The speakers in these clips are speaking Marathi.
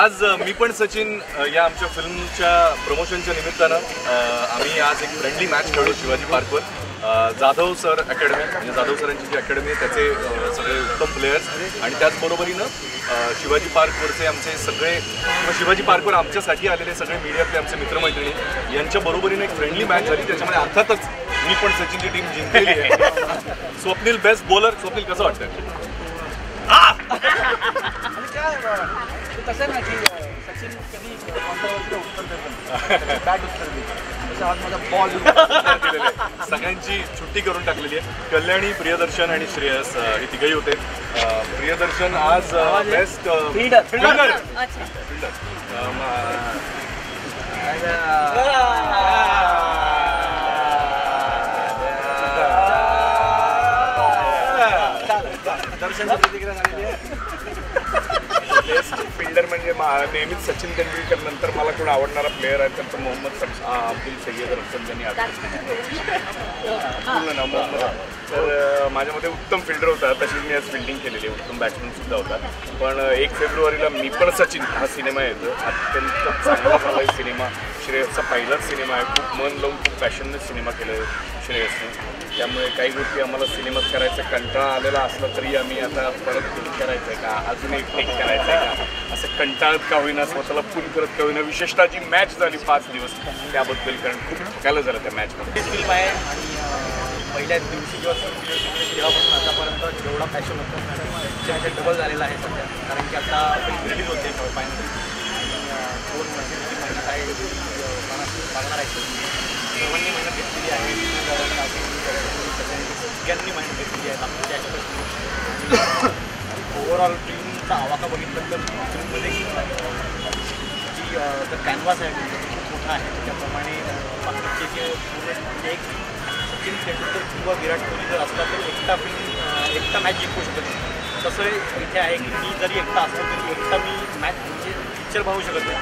आज मी पण सचिन या आमच्या फिल्मच्या प्रमोशनच्या निमित्तानं आम्ही आज एक फ्रेंडली मॅच खेळलो शिवाजी पार्कवर. जाधव सर अकॅडमी म्हणजे जाधव सरांची जी अकॅडमी आहे त्याचे सगळे उत्तम प्लेयर्स आणि त्याचबरोबरीनं शिवाजी पार्कवरचे आमचे सगळे शिवाजी पार्कवर आमच्यासाठी आलेले सगळे मीडियातले आमचे मित्रमैत्रिणी यांच्या बरोबरीनं एक फ्रेंडली मॅच झाली. त्याच्यामध्ये अर्थातच मी पण सचिनची टीम जिंकलेली आहे. Swapnil best bowler. स्वप्नील कसं वाटतं? कसं नाही की सचिन कधी कॉन्ट्रोवर्सीला उत्तर देतो, बॅट उत्तर देतो. तसं आज माझा बॉल दिलेला आहे. सगळ्यांची सुट्टी करून टाकलेली आहे. कल्याणी, प्रियदर्शन आणि श्रेयस हे तिघही होते. प्रियदर्शन आज बेस्ट फिल्डर. दर्शनची प्रतिक्रिया झालेली आहे. बेस्ट फिल्डर म्हणजे नेहमीच सचिन तेंडुलकर नंतर मला कोण आवडणारा प्लेअर आहे तर मोहम्मद अब्दुल सय्यद रफसन यांनी पूर्ण नाव मोहम्मद. तर माझ्यामध्ये उत्तम फिल्डर होता. तशीच मी आज फिल्डिंग केलेली आहे. उत्तम बॅट्समनसुद्धा होता. पण 1 फेब्रुवारीला मी पण सचिन हा सिनेमा येतो. अत्यंत चांगला झाला आहे सिनेमा. श्रेयसचा पहिलाच सिनेमा आहे. खूप मन लावून खूप पॅशनने सिनेमा केला आहे श्रेयसने. त्यामुळे काही गोष्टी आम्हाला सिनेमात करायचा कंटाळा आलेला असला तरी आम्ही आता परत करायचं आहे का, अजून एक टेक करायचं आहे का, असं कंटाळत का होईना, स्वतःला फुल करत का होईना. विशेषतः जी मॅच झाली 5 दिवस त्याबद्दल, कारण खूप थकायला झालं त्या मॅचमध्ये. फिल्म आहे आणि पहिल्या दिवशी जेव्हा सुरू केली होती तेव्हापासून आतापर्यंत जेवढा पॅशन होतं त्याच्या डबल झालेला आहे सध्या. कारण की आता फिल्म रिलीज होते फायनली. 2 महिन्याची मेहनत आहे बघणार आहे. सर्वांनी मेहनत घेतलेली आहे. सगळ्यांनी मेहनत घेतलेली आहे. आपल्या त्याच्यापासून ओव्हरऑल फिल्मचा आवाका बघितलं तर फिल्ममध्ये जी जर कॅनव्हास आहे खूप मोठा आहे. त्याप्रमाणे बाकीचे जे पूर्ण एक सचिन तेंडुलकर किंवा विराट कोहली जर असला तर एकटा मॅच जिंकू शकत नाही. तसं इथे आहे की मी जरी एकटा असलो तरी एकटा मी मॅच म्हणजे पिक्चर पाहू शकत नाही.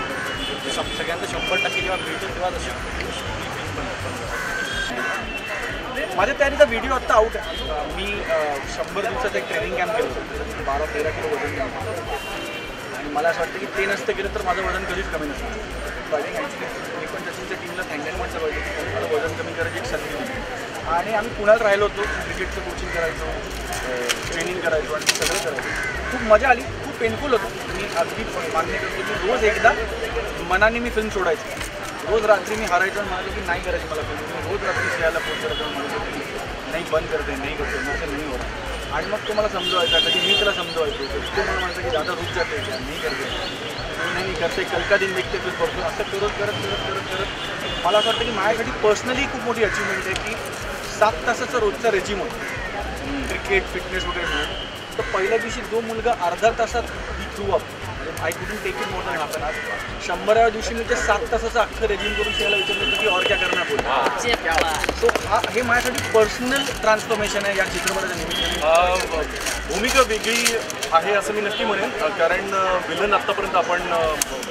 सगळ्यांचं 100% जेव्हा मिळतो तेव्हा तशी फिल्म बनतो. माझ्या तयारीचा व्हिडिओ आत्ता आऊट आहे. मी 100 दिवसाचा एक ट्रेनिंग कॅम्प केलं होतं. 12-13 किलो वजन केलं आणि मला असं वाटतं की ते नसतं केलं तर माझं वजन कधीच कमी नसतं. आय थिंक ॲक्च्युली मी पण सचिनच्या टीमला थँक्यू म्हटलं पाहिजे की त्यांनी मला वजन कमी करायची एक संधी दिली. आणि आम्ही पुण्यात राहिलो होतो. क्रिकेटचं कोचिंग करायचो, ट्रेनिंग करायचो आणि सगळं करायचो. खूप मजा आली. खूप पेनफुल होतं. मी अगदी मान्य करतो की रोज एकदा मनाने मी फिल्म सोडायची. रोज रात्री मी हारायचं आणि म्हणालो की नाही करायची मला फिल्म. मी रोज रात्री श्रेयाला फोन करायचं म्हणतो की नाही बंद करते, नाही करतो, माझं नाही होत. आणि मग तो मला समजवायचा, कधी मी त्याला समजवायचो. कधी तो मला म्हणतो की दादा रुक जाते का, नाही करते, नाही करते, कलका दिन देखते फिर करतो. असं करत करत करत करत करत मला असं वाटतं की माझ्यासाठी पर्सनली खूप मोठी अचिव्हमेंट आहे की 7 तासाचा रोजचा रेजिम होता क्रिकेट फिटनेस वगैरे मिळून. तर पहिल्या दिवशी जो मुलगा अर्धा तासात ही threw up I couldn't take it more than half an hour. 100व्या दिवशी मी ते 7 तासाचं अख्खं रेजिम करून त्याला विचारलं होतं की और क्या करणार बोलतो. सो हे माझ्यासाठी पर्सनल ट्रान्सफॉर्मेशन आहे या चित्रपटाच्या निमित्ताने. भूमिका वेगळी आहे असं मी नक्की म्हणेन. कारण विलन आत्तापर्यंत आपण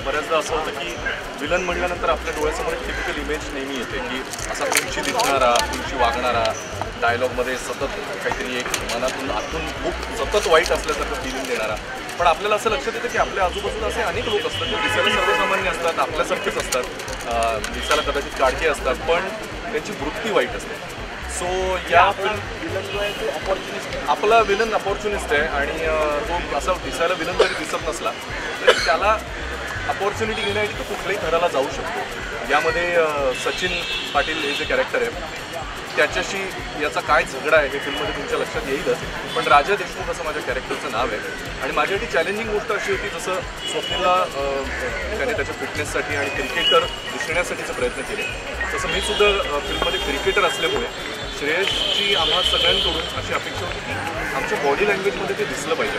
बऱ्याचदा असं होतं की विलन म्हटल्यानंतर आपल्या डोळ्यासमोर एक टिपिकल इमेज नेहमी येते की असा तुमची दिसणारा, तुमची वागणारा, डायलॉगमध्ये सतत काहीतरी एक मनातून आतून खूप सतत वाईट असल्यासारखं फिलिंग देणारा. पण आपल्याला असं लक्षात येतं की आपल्या आजूबाजूला असे अनेक लोक असतात जे दिसायला सर्वसामान्य असतात, आपल्यासारखेच असतात, दिसायला कदाचित काळजी असतात, पण त्यांची वृत्ती वाईट असते. सो या विलन अपॉर्च्युनिस्ट आपला विलन अपॉर्च्युनिस्ट आहे आणि तो असा दिसायला विलन जरी दिसत नसला तरी त्याला अपॉर्च्युनिटी घेण्यासाठी तो कुठल्याही थराला जाऊ शकतो. यामध्ये सचिन पाटील हे जे कॅरेक्टर आहे त्याच्याशी याचा काय झगडा आहे हे फिल्ममध्ये तुमच्या लक्षात येईलच. पण राजा देशमुख असं माझ्या कॅरेक्टरचं नाव आहे. आणि माझ्यासाठी चॅलेंजिंग गोष्ट अशी होती, जसं स्वप्नीला त्याने त्याच्या फिटनेससाठी आणि क्रिकेटर दिसण्यासाठीचे प्रयत्न केले, तसं मी सुद्धा फिल्ममध्ये क्रिकेटर असल्यामुळे श्रेयसची आम्हा सगळ्यांकडून अशी अपेक्षा होती की आमच्या बॉडी लँग्वेजमध्ये ते दिसलं पाहिजे.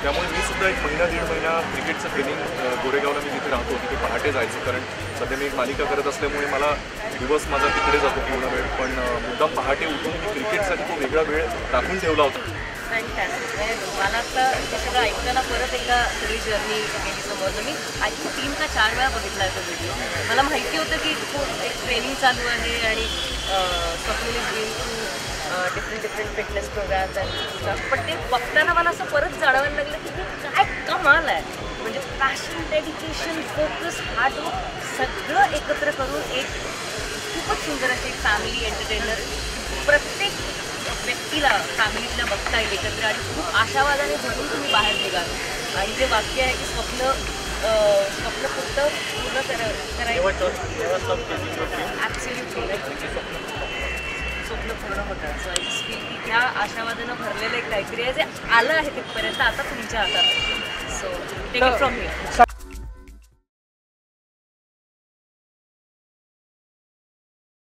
त्यामुळे मी सुद्धा 1 महिना 1.5 महिना क्रिकेटचं ट्रेनिंग गोरेगावला मी जिथे राहतो तिथे पहाटे जायचो. कारण सध्या मी एक मालिका करत असल्यामुळे मला दिवस माझा तिकडे जातो पूर्ण वेळ. पण मुद्दाम पहाटे उठून मी क्रिकेटसाठी तो वेगळा वेळ राखून ठेवला होता. मला आता ते सगळं ऐकताना परत एकदा सगळी जर्नी गेली समोर. मी आय थिंक 3 का 4 वेळा बघितला आहे तो व्हिडिओ. मला माहिती होतं की खूप एक ट्रेनिंग चालू आहे आणि Swapnil is going to different fitness programmes and stuff. पण ते बघताना मला असं परत जाणवायला लागलं की काय कमाल आहे. म्हणजे पॅशन, डेडिकेशन, फोकस, हार्डवर्क सगळं एकत्र करून एक खूपच सुंदर अशी एक फॅमिली एंटरटेनर प्रत्येक व्यक्तीला फॅमिलीतल्या बघता येईल एकत्र आणि खूप आशावादाने भरून तुम्ही बाहेर निघाल. आणि जे वाक्य आहे की स्वप्न फक्त पूर्ण करायचं ॲब्सोल्युटली स्वप्न पूर्ण होतात. सो आय जस्ट फील की ह्या आशावादानं भरलेलं एक काहीतरी आहे जे आलं आहे तिथपर्यंत, आता तुमच्या हातात. So take it from me.